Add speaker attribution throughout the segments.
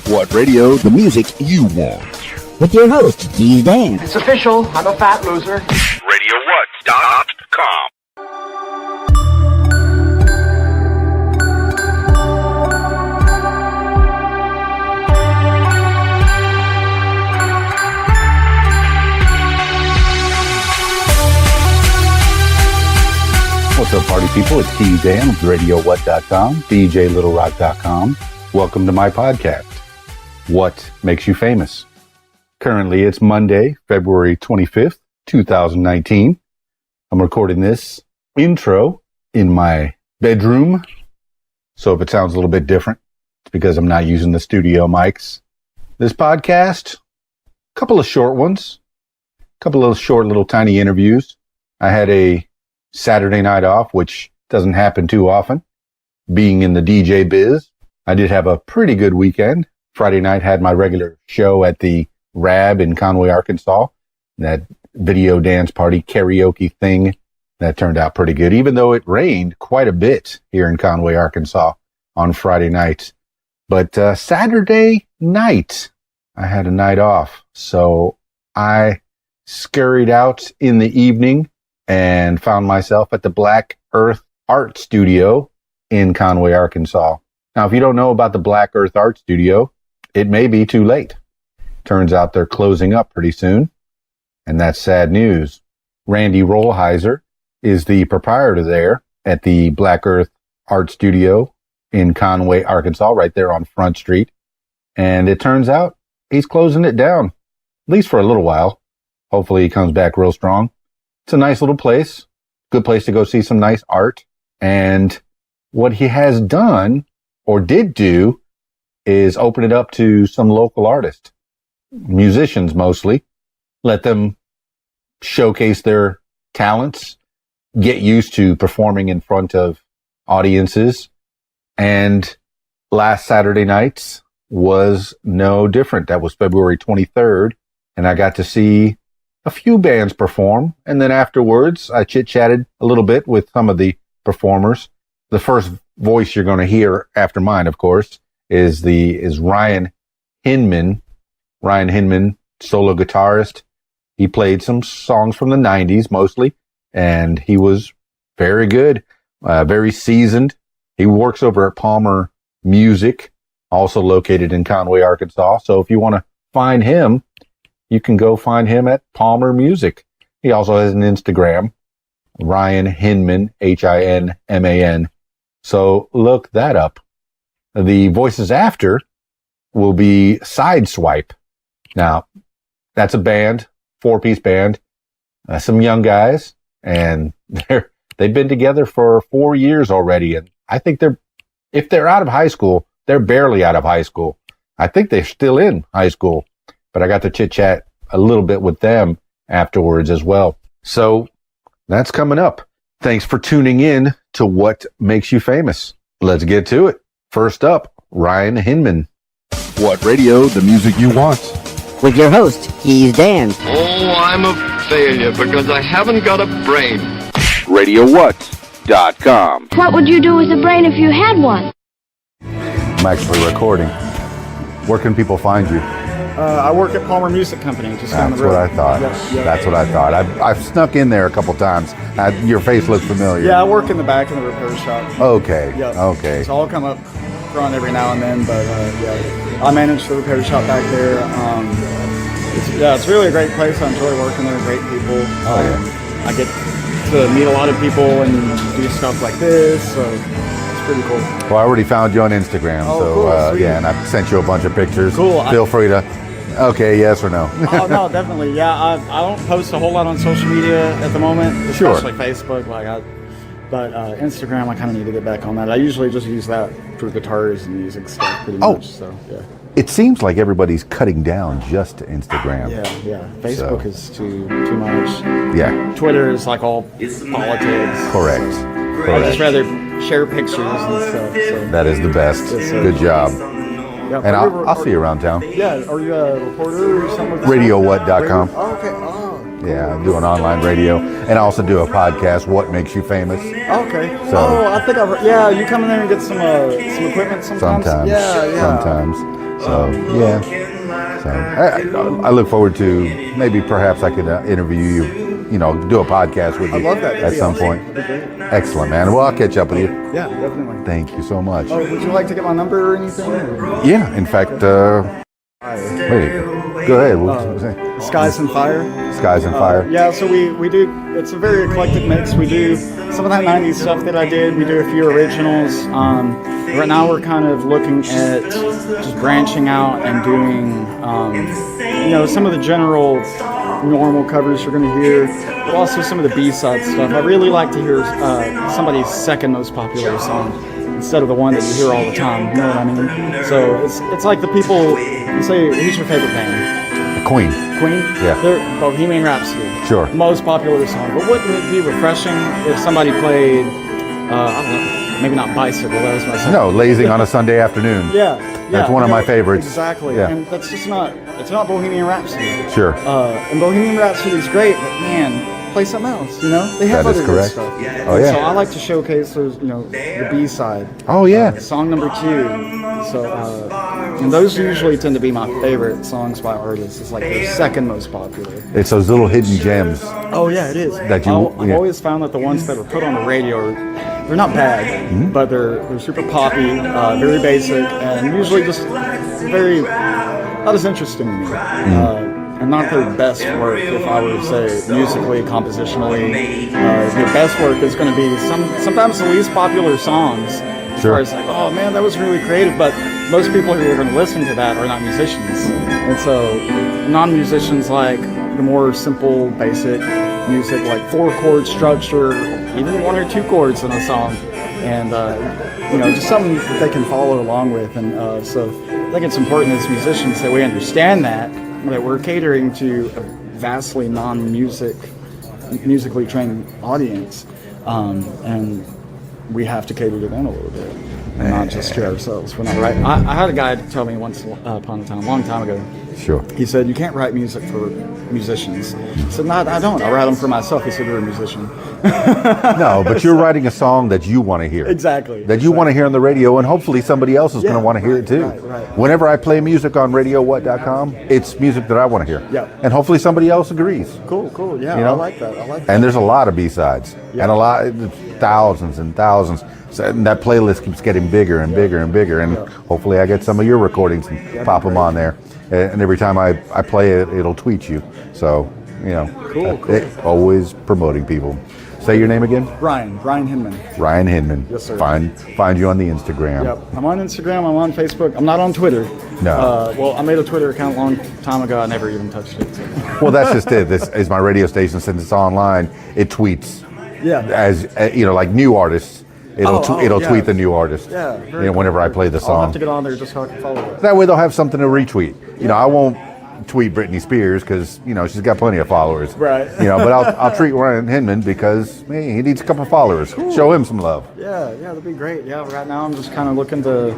Speaker 1: What radio? The music you want.
Speaker 2: With your host, Steve Dan.
Speaker 3: It's official. I'm a fat loser.
Speaker 1: RadioWhat.com. What's up, party people? It's Steve Dan of RadioWhat.com, DJLittleRock.com. Welcome to my podcast, What Makes You Famous? Currently, it's Monday, February 25th, 2019. I'm recording this intro in my bedroom. So if it sounds a little bit different, it's because I'm not using the studio mics. This podcast, a couple of short ones, a couple of short little tiny interviews. I had a Saturday night off, which doesn't happen too often. Being in the DJ biz, I did have a pretty good weekend. Friday night had my regular show at the Rab in Conway, Arkansas. That video dance party karaoke thing, that turned out pretty good, even though it rained quite a bit here in Conway, Arkansas on Friday night. But Saturday night, I had a night off. So I scurried out in the evening and found myself at the Black Earth Art Studio in Conway, Arkansas. Now, if you don't know about the Black Earth Art Studio, it may be too late. Turns out they're closing up pretty soon, and that's sad news. Randy Rollheiser is the proprietor there at the Black Earth Art Studio in Conway, Arkansas, right there on Front Street. And it turns out he's closing it down, at least for a little while. Hopefully he comes back real strong. It's a nice little place, good place to go see some nice art. And what he has done, or did do, is open it up to some local artists, musicians mostly, let them showcase their talents, get used to performing in front of audiences. And last Saturday night was no different. That was February 23rd, and I got to see a few bands perform, and then afterwards I chit-chatted a little bit with some of the performers. The first voice you're going to hear after mine, of course, is Ryan Hinman. Ryan Hinman, solo guitarist. He played some songs from the 90s mostly, and he was very good, very seasoned. He works over at Palmer Music, also located in Conway, Arkansas. So if you want to find him, you can go find him at Palmer Music. He also has an Instagram, Ryan Hinman, Hinman. So look that up. The voices after will be SiedSwipe. Now, that's a band, 4-piece band, some young guys, and they've been together for 4 years already. And I think if they're out of high school, they're barely out of high school. I think they're still in high school. But I got to chit-chat a little bit with them afterwards as well. So that's coming up. Thanks for tuning in to What Makes You Famous. Let's get to it. First up, Ryan Hinman. What radio? The music you want.
Speaker 2: With your host, Steve Dan.
Speaker 4: Oh, I'm a failure because I haven't got a brain.
Speaker 1: RadioWhat.com.
Speaker 5: What would you do with a brain if you had one?
Speaker 1: I'm actually recording. Where can people find you?
Speaker 6: I work at Palmer Music Company, just down the road.
Speaker 1: That's what I thought.
Speaker 6: Yep.
Speaker 1: That's what I thought. I've snuck in there a couple times. Your face looks familiar.
Speaker 6: Yeah, I work in the back in the repair shop.
Speaker 1: Okay.
Speaker 6: Yep.
Speaker 1: Okay.
Speaker 6: So I'll come up front every now and then, but yeah, I manage the repair shop back there. It's really a great place. I enjoy working there. Great people. I get to meet a lot of people and do stuff like this. So pretty cool.
Speaker 1: Well, I already found you on Instagram,
Speaker 6: cool,
Speaker 1: yeah, and I've sent you a bunch of pictures.
Speaker 6: Cool.
Speaker 1: Feel free to. Okay, yes or no?
Speaker 6: Oh no, definitely. Yeah, I don't post a whole lot on social media at the moment, especially Facebook. But Instagram, I kind of need to get back on that. I usually just use that for guitars and music stuff, pretty much. So yeah.
Speaker 1: It seems like everybody's cutting down just to Instagram.
Speaker 6: Yeah. Facebook is too much.
Speaker 1: Yeah.
Speaker 6: Twitter is like all politics.
Speaker 1: Correct.
Speaker 6: I'd just rather share pictures and stuff. So.
Speaker 1: That is the best. Good job.
Speaker 6: Yeah,
Speaker 1: and I'll see you around town.
Speaker 6: Yeah, are you a reporter or something?
Speaker 1: RadioWhat.com.
Speaker 6: Oh, okay. Oh.
Speaker 1: Yeah, I do an online radio, and I also do a podcast, What Makes You Famous.
Speaker 6: Okay.
Speaker 1: So,
Speaker 6: I think you come in there and get some equipment sometimes.
Speaker 1: Sometimes.
Speaker 6: Yeah.
Speaker 1: Sometimes. So yeah. So I look forward to maybe perhaps I could interview you. Do a podcast with you.
Speaker 6: I love that.
Speaker 1: At some point. Excellent, man. Well, I'll catch up with you.
Speaker 6: Yeah, definitely.
Speaker 1: Thank you so much.
Speaker 6: Oh, would you like to get my number or anything? Or?
Speaker 1: Yeah. In fact, wait. Go ahead. What was I saying?
Speaker 6: Skies and Fire.
Speaker 1: Skies and Fire.
Speaker 6: Yeah, so we do, it's a very eclectic mix. We do some of that 90s stuff that I did. We do a few originals. Right now we're kind of looking at just branching out and doing, some of the general normal covers you're going to hear, but also some of the B-side stuff. I really like to hear somebody's second most popular song instead of the one that you hear all the time. You know what I mean? So it's like the people, you say, who's your favorite band?
Speaker 1: Queen.
Speaker 6: Queen?
Speaker 1: Yeah.
Speaker 6: They're Bohemian Rhapsody.
Speaker 1: Sure.
Speaker 6: Most popular song. But wouldn't it be refreshing if somebody played, I don't know, maybe not Bicycle, that was my song.
Speaker 1: No, Lazing on a Sunday afternoon.
Speaker 6: Yeah.
Speaker 1: That's one of my favorites.
Speaker 6: Exactly.
Speaker 1: Yeah.
Speaker 6: And that's just it's not Bohemian Rhapsody.
Speaker 1: Sure.
Speaker 6: And Bohemian Rhapsody is great, but man, play something else, They have
Speaker 1: That is
Speaker 6: other good
Speaker 1: correct.
Speaker 6: stuff.
Speaker 1: Oh, yeah.
Speaker 6: So I like to showcase those, the B-side.
Speaker 1: Oh, yeah.
Speaker 6: Song number 2. So, and those usually tend to be my favorite songs by artists. It's like their second most popular.
Speaker 1: It's those little hidden gems.
Speaker 6: Oh yeah, it is.
Speaker 1: That
Speaker 6: I've always found that the ones that are put on the radio they're not bad, but they're super poppy, very basic, and usually just not as interesting to me. And not their best work, if I were to say musically, compositionally. Their best work is going to be sometimes the least popular songs. As far as like, oh man, that was really creative, but most people who are going to listen to that are not musicians. And so non-musicians like the more simple, basic music, like 4-chord structure, even 1 or 2 chords in a song, and just something that they can follow along with. And so I think it's important as musicians that we understand that we're catering to a vastly musically trained audience, and we have to cater to them a little bit, and not just to ourselves. We're not right. I had a guy tell me once upon a time, a long time ago.
Speaker 1: Sure.
Speaker 6: He said, you can't write music for musicians. I said, no, I don't. I write them for myself. He said, you're a musician.
Speaker 1: No, but you're writing a song that you want to hear.
Speaker 6: Exactly.
Speaker 1: That you want to hear on the radio, and hopefully somebody else is going to want to hear it too.
Speaker 6: Right.
Speaker 1: Whenever I play music on radiowhat.com, it's music that I want to hear.
Speaker 6: Yeah.
Speaker 1: And hopefully somebody else agrees.
Speaker 6: Cool. Yeah, I like that.
Speaker 1: And there's a lot of B-sides.
Speaker 6: Yeah.
Speaker 1: And thousands and thousands. So, and that playlist keeps getting bigger and bigger and bigger. And hopefully I get some of your recordings and pop them on there. And every time I play it, it'll tweet you. So,
Speaker 6: Cool.
Speaker 1: Always promoting people. Say your name again?
Speaker 6: Ryan Hinman.
Speaker 1: Ryan Hinman.
Speaker 6: Yes, sir.
Speaker 1: Find you on the Instagram.
Speaker 6: Yep. I'm on Instagram. I'm on Facebook. I'm not on Twitter.
Speaker 1: No.
Speaker 6: Well, I made a Twitter account a long time ago. I never even touched it.
Speaker 1: Well, that's just it. This is my radio station. Since it's online, it tweets.
Speaker 6: Yeah.
Speaker 1: As like new artists, it'll
Speaker 6: yeah.
Speaker 1: tweet the new artist.
Speaker 6: Yeah. Very
Speaker 1: whenever I play the
Speaker 6: I'll have
Speaker 1: song.
Speaker 6: to get on there just so I can follow it.
Speaker 1: That way they'll have something to retweet. I won't tweet Britney Spears because she's got plenty of followers.
Speaker 6: Right.
Speaker 1: But I'll treat Ryan Hinman because he needs a couple of followers. Cool. Show him some love.
Speaker 6: Yeah, that'd be great. Yeah, right now I'm just kind of looking to.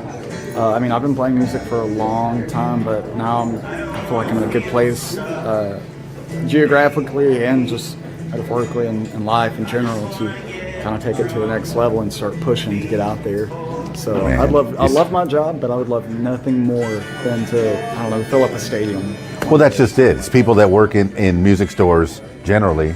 Speaker 6: I've been playing music for a long time, but now I feel like I'm in a good place, geographically and just metaphorically in life in general, to kind of take it to the next level and start pushing to get out there. So I love my job, but I would love nothing more than to, fill up a stadium.
Speaker 1: Well, that's just it. It's people that work in music stores generally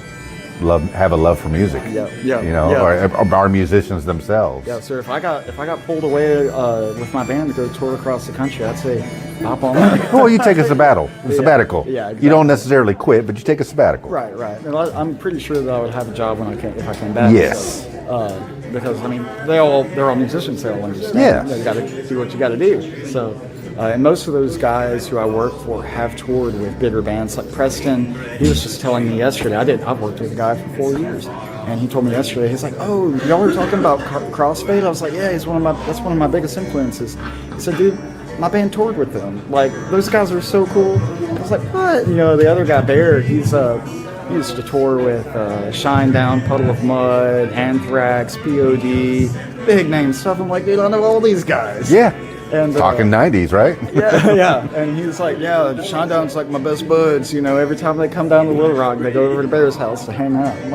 Speaker 1: have a love for music. Or are musicians themselves.
Speaker 6: Yeah, sir. If I got pulled away with my band to go tour across the country, I'd say hop on.
Speaker 1: Well, you take a sabbatical.
Speaker 6: Yeah, exactly.
Speaker 1: You don't necessarily quit, but you take a sabbatical.
Speaker 6: Right. And I'm pretty sure that I would have a job if I came back.
Speaker 1: Yes.
Speaker 6: So, because they're all musicians. They all understand.
Speaker 1: Yeah.
Speaker 6: You got to do what you got to do. So. And most of those guys who I work for have toured with bigger bands like Preston. He was just telling me yesterday. I've worked with a guy for 4 years, and he told me yesterday. He's like, "Oh, y'all were talking about Crossfade." I was like, "Yeah, that's one of my biggest influences." He said, "Dude, my band toured with them. Like those guys are so cool." I was like, "What?" The other guy, Bear, he used to tour with Shinedown, Puddle of Mud, Anthrax, POD, big name stuff. I'm like, dude, I know all these guys.
Speaker 1: Yeah.
Speaker 6: And,
Speaker 1: talking 90s, right?
Speaker 6: Yeah. And he's like, yeah, Shinedown's like my best buds. Every time they come down to Little Rock, they go over to Bear's house to hang out. I'm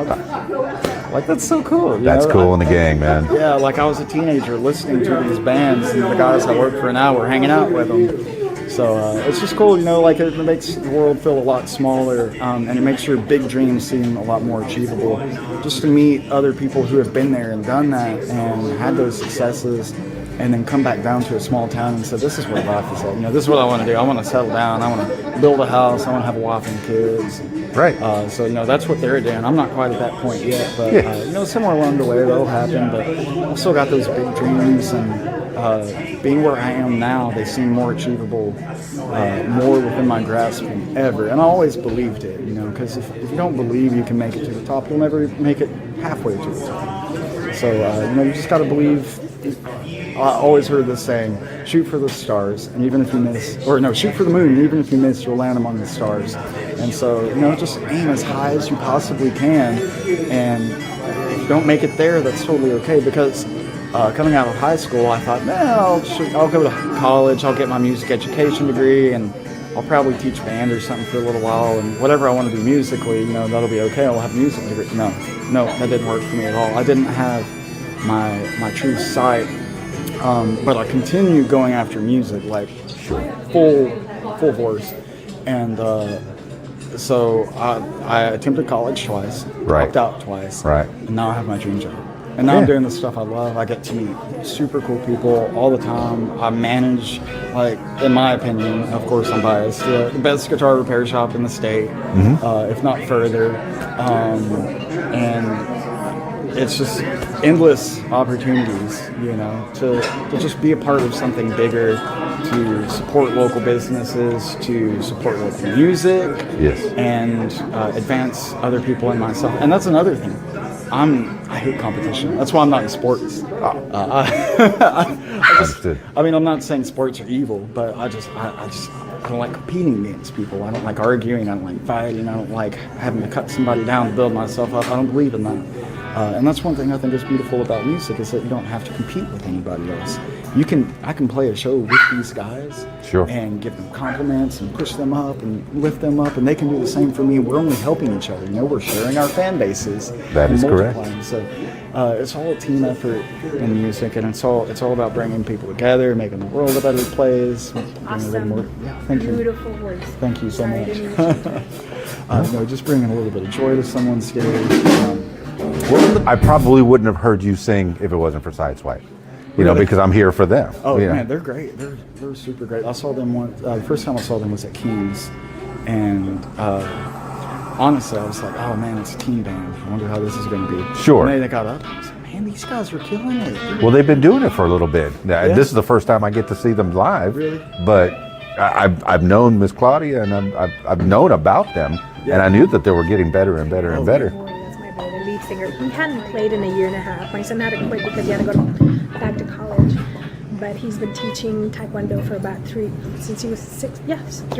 Speaker 6: like that's so cool.
Speaker 1: That's cool in the gang, man.
Speaker 6: Yeah, like I was a teenager listening to these bands, and the guys I work for now were hanging out with them. So it's just cool, like it makes the world feel a lot smaller, and it makes your big dreams seem a lot more achievable. Just to meet other people who have been there and done that and had those successes, and then come back down to a small town and say, this is where life is at. This is what I want to do. I want to settle down. I want to build a house. I want to have a wife and kids.
Speaker 1: Right.
Speaker 6: So, that's what they're doing. I'm not quite at that point yet, but, somewhere along the way that'll happen. But I've still got those big dreams, and being where I am now, they seem more achievable, more within my grasp than ever. And I always believed it, because if you don't believe you can make it to the top, you'll never make it halfway to the top. So, you just got to believe. I always heard this saying, shoot for the stars, and even if you miss, shoot for the moon, and even if you miss, you'll land among the stars. And so, just aim as high as you possibly can, and if you don't make it there, that's totally okay, because coming out of high school, I thought, I'll go to college, I'll get my music education degree, and I'll probably teach band or something for a little while, and whatever I want to do musically, that'll be okay, I'll have a music degree. No, that didn't work for me at all. I didn't have my true sight. But I continued going after music, like full force, and so I attempted college twice, dropped out twice, and now I have my dream job. And now I'm doing the stuff I love. I get to meet super cool people all the time. I manage, in my opinion, of course I'm biased, the best guitar repair shop in the state, if not further, and it's just endless opportunities, to just be a part of something bigger, to support local businesses, to support local music, and advance other people and myself. And that's another thing. I hate competition. That's why I'm not in sports. I'm not saying sports are evil, but I don't like competing against people. I don't like arguing. I don't like fighting. I don't like having to cut somebody down to build myself up. I don't believe in that. And that's one thing I think is beautiful about music, is that you don't have to compete with anybody else. I can play a show with these guys, and give them compliments and push them up and lift them up, and they can do the same for me. We're only helping each other. We're sharing our fan bases.
Speaker 1: That is correct.
Speaker 6: So it's all a team effort in music, and it's all about bringing people together, making the world a better place.
Speaker 7: Awesome.
Speaker 6: Thank you.
Speaker 7: Beautiful voice.
Speaker 6: Thank you so much. Just bringing a little bit of joy to someone's day.
Speaker 1: I probably wouldn't have heard you sing if it wasn't for SiedSwipe. Because I'm here for them.
Speaker 6: Oh man, they're great. They're super great. I saw them once. The first time I saw them was at King's, and honestly, I was like, oh man, it's a teen band. I wonder how this is going to be.
Speaker 1: Sure.
Speaker 6: And then they got up. I was like, man, these guys are killing it.
Speaker 1: Well, they've been doing it for a little bit. This is the first time I get to see them live.
Speaker 6: Really?
Speaker 1: But I've known Miss Claudia, and I've known about them, and I knew that they were getting better and better and better.
Speaker 7: The lead singer. He hadn't played in a year and a half. My son had to quit because he had to go back to college. But he's been teaching Taekwondo for about 3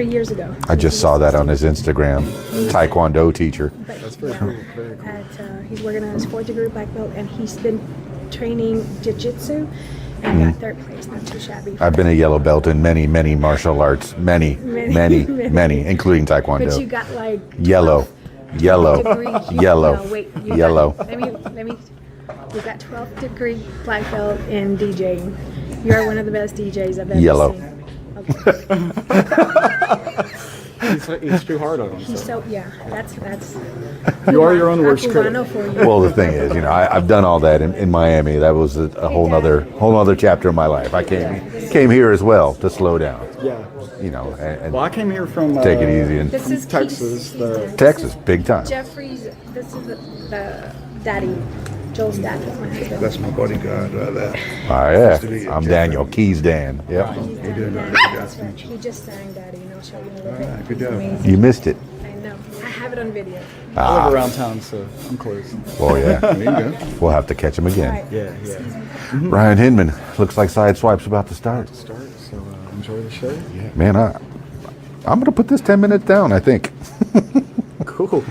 Speaker 7: years ago.
Speaker 1: I just saw that on his Instagram. Taekwondo teacher.
Speaker 6: That's very cool. Very cool.
Speaker 7: He's working on his 4th degree black belt, and he's been training jiu-jitsu and got 3rd place. Not too shabby.
Speaker 1: I've been a yellow belt in many martial arts. Many, including Taekwondo.
Speaker 7: But you got
Speaker 1: yellow. Yellow.
Speaker 7: No, wait,
Speaker 1: Yellow.
Speaker 7: Let me. You got 12th degree black belt in DJing. You are one of the best DJs I've ever
Speaker 1: Yellow.
Speaker 7: seen. Okay.
Speaker 6: He's too hard on
Speaker 7: That's.
Speaker 6: himself. You are your own worst critic.
Speaker 1: Well, the thing is, I've done all that in Miami. That was a whole nother chapter of my life. I came here as well to slow down.
Speaker 6: Yeah.
Speaker 1: And
Speaker 6: I came here from
Speaker 1: take it easy and
Speaker 7: This is
Speaker 6: Texas.
Speaker 1: Texas, big time.
Speaker 7: Jeffrey's. This is the daddy. Joel's dad. That's my husband.
Speaker 8: That's my bodyguard right there.
Speaker 1: Oh yeah, I'm Daniel. Keys Dan. Yep.
Speaker 7: He just sang Daddy, and I'll show you a little bit.
Speaker 8: Right, good job.
Speaker 7: Amazing.
Speaker 1: You missed it.
Speaker 7: I know. I have it on video.
Speaker 6: I live around town, so I'm close.
Speaker 1: Oh yeah.
Speaker 8: There you go.
Speaker 1: We'll have to catch him again.
Speaker 7: Right.
Speaker 6: Yeah.
Speaker 1: Ryan Hinman. Looks like SiedSwipe's about to start.
Speaker 6: So enjoy the show.
Speaker 1: Yeah. Man, I'm gonna put this 10 minutes down, I think.
Speaker 6: Cool.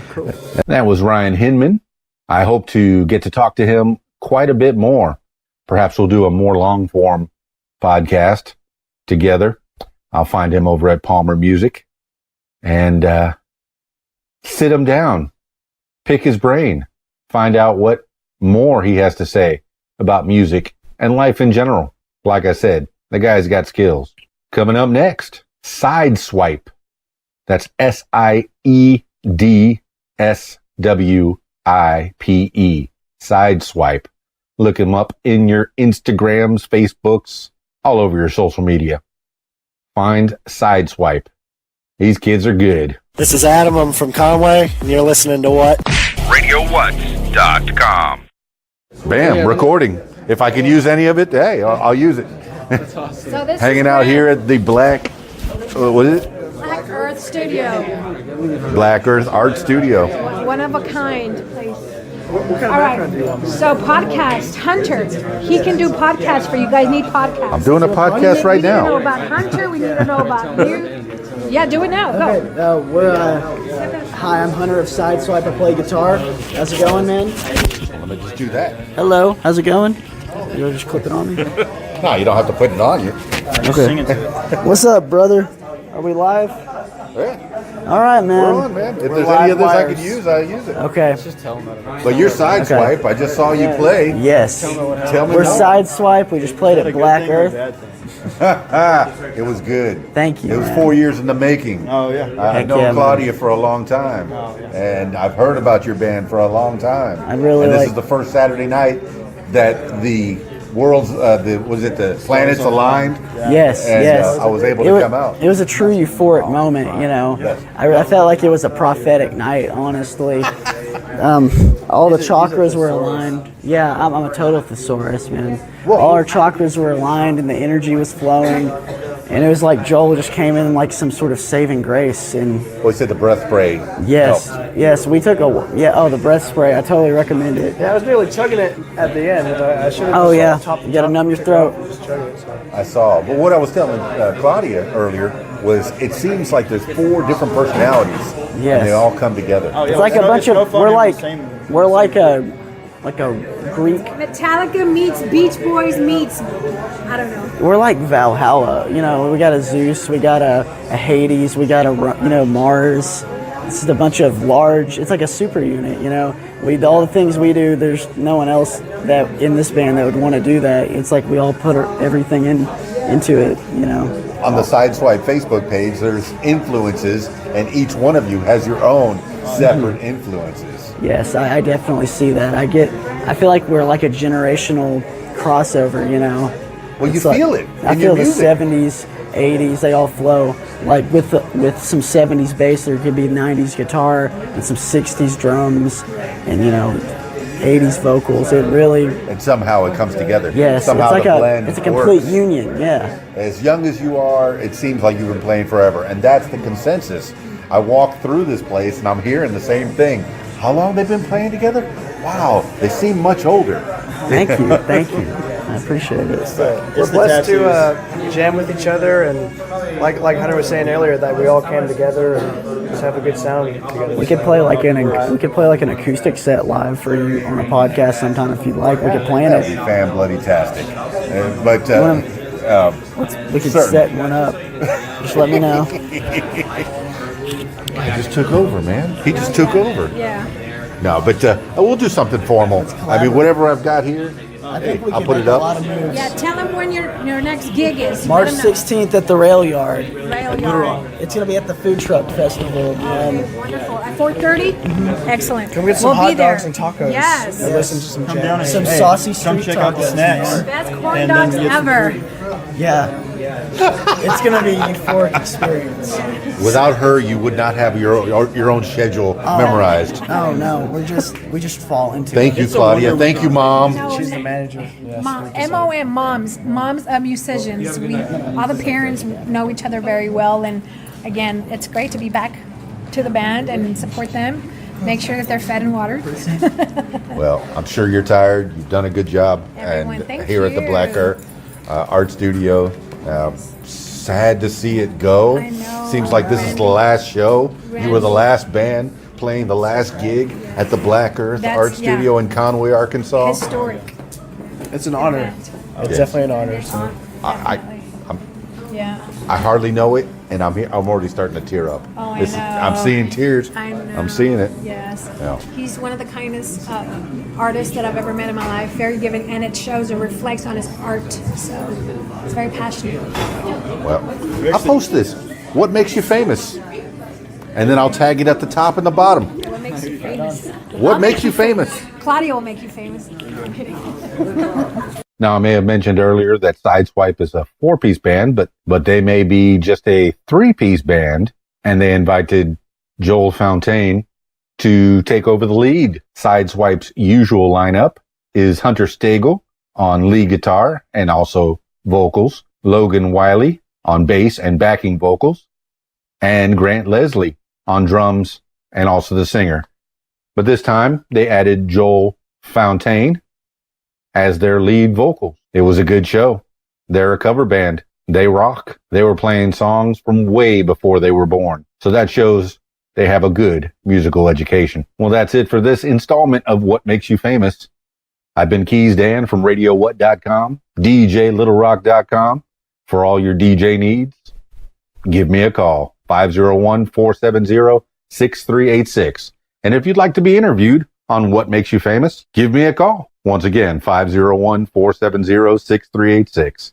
Speaker 1: That was Ryan Hinman. I hope to get to talk to him quite a bit more. Perhaps we'll do a more long-form podcast together. I'll find him over at Palmer Music and sit him down, pick his brain, find out what more he has to say about music and life in general. Like I said, the guy's got skills. Coming up next, SiedSwipe. That's SiedSwipe. SiedSwipe. Look him up in your Instagrams, Facebooks, all over your social media. Find SiedSwipe. These kids are good.
Speaker 8: This is Adam. I'm from Conway, and you're listening to what?
Speaker 1: RadioWhat.com. Bam, recording. If I can use any of it, hey, I'll use it.
Speaker 7: That's awesome. So this
Speaker 1: Hanging out here at the Black, what is it?
Speaker 7: Black Earth Studio.
Speaker 1: Black Earth Art Studio.
Speaker 7: One of a kind place. What kind of background do you want? So podcast, Hunter. He can do podcasts for you guys. Need podcasts.
Speaker 1: I'm doing a podcast right now.
Speaker 7: We need to know about Hunter. We need to know about you. Yeah, do it now. Go.
Speaker 9: Hi, I'm Hunter of SiedSwipe. I play guitar. How's it going, man?
Speaker 1: Let me just do that.
Speaker 9: Hello. How's it going? You'll just clip it on me?
Speaker 1: No, you don't have to put it on you.
Speaker 9: Okay. What's up, brother? Are we live?
Speaker 1: Yeah.
Speaker 9: All right, man.
Speaker 1: We're on, man. If there's any of this I could use, I'll use it.
Speaker 9: Okay.
Speaker 1: But your SiedSwipe, I just saw you play.
Speaker 9: Yes.
Speaker 1: Tell me
Speaker 9: We're
Speaker 1: more.
Speaker 9: SiedSwipe. We just played at Black Earth.
Speaker 1: It was good.
Speaker 9: Thank you.
Speaker 1: It was 4 years in the making.
Speaker 6: Oh, yeah.
Speaker 1: I've known Claudia for a long time. And I've heard about your band for a long time.
Speaker 9: I really
Speaker 1: And this
Speaker 9: like-
Speaker 1: is the first Saturday night that the world's, the planets aligned?
Speaker 9: Yes,
Speaker 1: And,
Speaker 9: yes.
Speaker 1: I was able to come out.
Speaker 9: It was a true euphoric moment, you know.
Speaker 1: Yes.
Speaker 9: I felt like it was a prophetic night, honestly. All the chakras were aligned. Yeah, I'm a total thesaurus, man. All our chakras were aligned and the energy was flowing. And it was like Joel just came in like some sort of saving grace. And
Speaker 1: Well, he said the breath spray.
Speaker 9: yes,
Speaker 1: helped.
Speaker 9: yes, we took the breath spray. I totally recommend it.
Speaker 8: Yeah, I was nearly chugging it at the end. I should have.
Speaker 9: Oh yeah, you gotta numb your throat.
Speaker 1: I saw. But what I was telling Claudia earlier was it seems like there's 4 different personalities.
Speaker 9: Yes.
Speaker 1: And they all come together.
Speaker 9: It's like a bunch of, we're like a Greek,
Speaker 7: Metallica meets Beach Boys meets, I don't know.
Speaker 9: we're like Valhalla, you know, we got a Zeus, we got a Hades, we got a, Mars. This is a bunch of large, it's like a super unit, you know. All the things we do, there's no one else that in this band that would want to do that. It's like we all put everything into it, you know.
Speaker 1: On the SiedSwipe Facebook page, there's influences, and each one of you has your own separate influences.
Speaker 9: Yes, I definitely see that. I feel like we're like a generational crossover, you know.
Speaker 1: Well, you
Speaker 9: It's
Speaker 1: feel
Speaker 9: like,
Speaker 1: it
Speaker 9: I
Speaker 1: in your
Speaker 9: feel the
Speaker 1: music.
Speaker 9: 70s, 80s, they all flow. Like with some 70s bass, there could be 90s guitar and some 60s drums and, 80s vocals. It really,
Speaker 1: And somehow it comes together.
Speaker 9: yes,
Speaker 1: Somehow
Speaker 9: it's like
Speaker 1: the blend
Speaker 9: it's a complete
Speaker 1: works.
Speaker 9: union, yeah.
Speaker 1: As young as you are, it seems like you've been playing forever. And that's the consensus. I walk through this place and I'm hearing the same thing. How long they've been playing together? Wow, they seem much older.
Speaker 9: Thank you, thank you. I appreciate it.
Speaker 8: We're blessed to jam with each other, and like Hunter was saying earlier, that we all came together and just have a good sound together.
Speaker 9: We could play like an acoustic set live for you on a podcast sometime if you'd like. We could plan
Speaker 1: That'd be
Speaker 9: it.
Speaker 1: fan bloody tastic.
Speaker 9: We could
Speaker 1: certain.
Speaker 9: set one up. Just let me know.
Speaker 1: He just took over, man. He just took over.
Speaker 7: Yeah.
Speaker 1: No, but we'll do something formal. I mean, whatever I've got here, I'll put it up.
Speaker 7: Yeah, tell them when your next gig is.
Speaker 9: March
Speaker 7: Let 'em know.
Speaker 9: 16th at the Rail Yard.
Speaker 7: Rail Yard.
Speaker 9: It's going to be at the Food Truck Festival.
Speaker 7: Wonderful. At 4:30? Excellent.
Speaker 8: Can we get some
Speaker 7: We'll
Speaker 8: hot
Speaker 7: be there.
Speaker 8: dogs and tacos?
Speaker 7: Yes.
Speaker 8: And listen to some jam.
Speaker 9: Some saucy street
Speaker 6: Come check out the
Speaker 9: tacos.
Speaker 6: snacks.
Speaker 7: Best corn dogs ever.
Speaker 9: Yeah. It's going to be a euphoric experience.
Speaker 1: Without her, you would not have your own schedule memorized.
Speaker 9: Oh no, we just fall into
Speaker 1: Thank
Speaker 9: it.
Speaker 1: you, Claudia. Thank you, Mom.
Speaker 8: She's the manager. Yes.
Speaker 7: MOM, moms of musicians. All the parents know each other very well, and again, it's great to be back to the band and support them. Make sure that they're fed and watered.
Speaker 1: Well, I'm sure you're tired. You've done a good job.
Speaker 7: Everyone,
Speaker 1: And
Speaker 7: thank
Speaker 1: here at the
Speaker 7: you.
Speaker 1: Black Earth Art Studio, sad to see it go.
Speaker 7: I know,
Speaker 1: Seems like this is the last show. You were the last band playing the last gig at the Black Earth
Speaker 7: That's-
Speaker 1: Art Studio
Speaker 7: yeah.
Speaker 1: in Conway, Arkansas.
Speaker 7: Historic.
Speaker 8: It's an honor.
Speaker 7: event.
Speaker 8: It's definitely an honor. So.
Speaker 1: I
Speaker 7: Yeah.
Speaker 1: hardly know it, And I'm here. I'm already starting to tear up.
Speaker 7: Oh, I
Speaker 1: This is-
Speaker 7: know.
Speaker 1: I'm seeing tears.
Speaker 7: I know.
Speaker 1: I'm seeing it.
Speaker 7: Yes.
Speaker 1: Yeah.
Speaker 7: He's one of the kindest artists that I've ever met in my life. Very giving, and it shows or reflects on his art. So it's very passionate.
Speaker 1: Well, I'll post this. What makes you famous? And then I'll tag it at the top and the bottom.
Speaker 7: What makes you famous?
Speaker 1: What
Speaker 7: I'll
Speaker 1: makes
Speaker 7: make
Speaker 1: you famous?
Speaker 7: Claudia will make you famous. I'm kidding.
Speaker 1: Now, I may have mentioned earlier that SiedSwipe is a 4-piece band, but they may be just a 3-piece band, and they invited Joel Fontaine to take over the lead. SiedSwipe's usual lineup is Hunter Stagel on lead guitar and also vocals, Logan Wiley on bass and backing vocals, and Grant Leslie on drums and also the singer. But this time, they added Joel Fontaine as their lead vocals. It was a good show. They're a cover band. They rock. They were playing songs from way before they were born. So that shows they have a good musical education. Well, that's it for this installment of What Makes You Famous. I've been Keys Dan from RadioWhat.com, DJLittleRock.com. For all your DJ needs, give me a call, 501-470-6386. And if you'd like to be interviewed on What Makes You Famous, give me a call. Once again, 501-470-6386.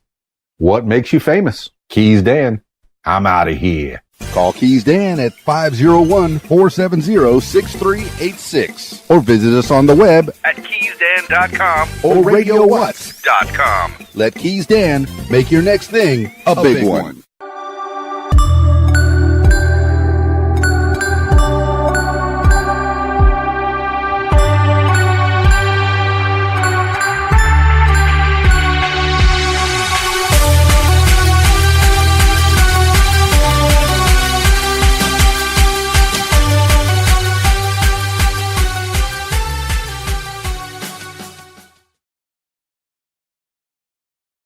Speaker 1: What makes you famous? Keys Dan. I'm out of here.
Speaker 10: Call Keys Dan at 501-470-6386 or visit us on the web
Speaker 11: at keysdan.com
Speaker 10: or RadioWhat.com.
Speaker 11: .com.
Speaker 10: Let Keys Dan make your next thing a big one.